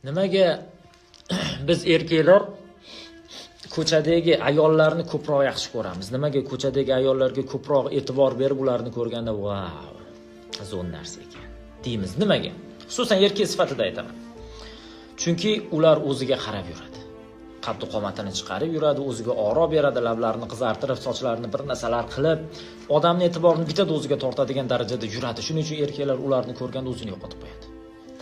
Nimaga biz erkaklar ko'chadagi ayollarni ko'proq yaxshi ko'ramiz? Nimaga ko'chadagi ayollarga ko'proq e'tibor berib ularni ko'rganda vau, zo'r narsa ekan deymiz? Nimaga? Xususan erkak sifatida aytaman. Chunki ular o'ziga qarab yuradi. Qaddi qomatini chiqarib yuradi, o'ziga oro beradi, lablarini qizartirib, sochlarini bir narsalar qilib, odamning e'tiborini bitta o'ziga tortadigan darajada yuradi. Shuning uchun erkaklar ularni ko'rganda o'zini yo'qotib qo'yadi.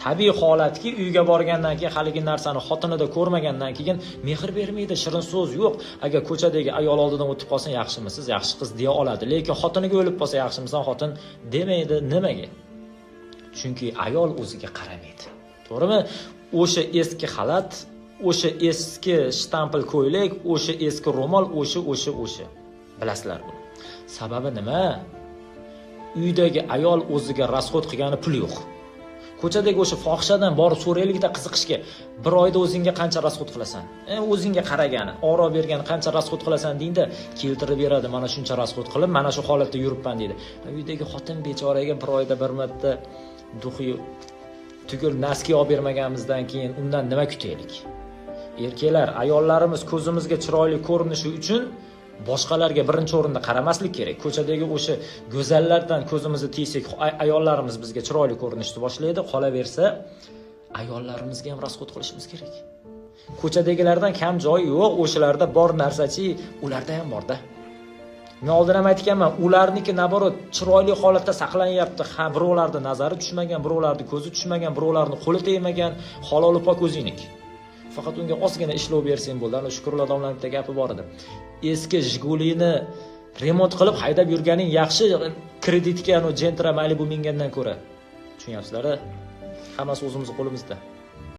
Tabiiy holatki, uyga borgandan keyin haligi narsani xotinida ko'rmagandan keyin mehr bermaydi, shirin so'z yo'q. Agar ko'chadagi ayol oldidan o'tib qolsa, yaxshimisiz, yaxshi qiz deya oladi. Lekin xotiniga o'lib qolsa, yaxshimisan xotin demaydi. Nimaga? Chunki ayol o'ziga qaramaydi. To'g'rimi? O'sha eski xalat, o'sha eski shtampil ko'ylak, o'sha eski ro'mol, o'sha. Bilasizlar buni. Sababi nima? Uydagi ayol o'ziga rasxod qilgani pul yo'q. Ko'chadagi o'sha fohishadan borib so'raylikda qiziqishga, bir oyda o'zingga qancha rasxod qilasan? O'zingga qaragani, oro bergani qancha rasxod qilasan deydi, keltirib beradi. Mana shuncha rasxod qilib, mana shu holatda yuribman deydi. Uydagi xotin bechoraga bir oyda bir marta duxi tugul naski olib bermaganimizdan keyin undan nima kutaylik? Erkaklar, ayollarimiz ko'zimizga chiroyli ko'rinishi uchun boshqalarga birinchi o'rinda qaramaslik kerak. Ko'chadagi o'sha go'zallardan ko'zimizni tiysak, ayollarimiz bizga chiroyli ko'rinishni boshlaydi. Qolaversa, ayollarimizga ham rasxod qilishimiz kerak. Ko'chadagilardan kam joyi yo'q, o'shalarda bor narsachi, ularda ham borda. Men oldin ham aytganman, ularniki naborot chiroyli holatda saqlanyapti. Ha, birovlarga nazari tushmagan, birovlarga ko'zi tushmagan, birovlarning qo'li tegmagan, halol pok o'zingniki. Faqat unga ozgina ishlov bersang bo'ldi. Ana Shukrullo domlaning bitta gapi bor edi. Eski Jigulini remont qilib haydab yurganing yaxshi, kreditga Gentra Malibu mingandan ko'ra. Tushunyapsizlar-a? Hammasi o'zimiz qo'limizda.